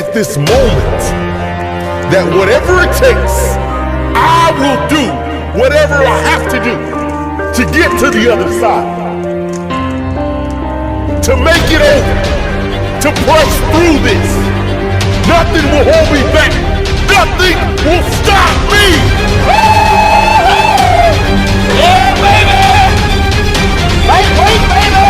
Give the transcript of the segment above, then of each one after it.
take this moment that whatever it takes, I will do whatever I have to do to get to the other side, to make it over, to push through this. Nothing will hold me back. Nothing will stop me. Yeah, baby! Lightweight, baby!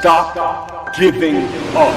Stop giving up.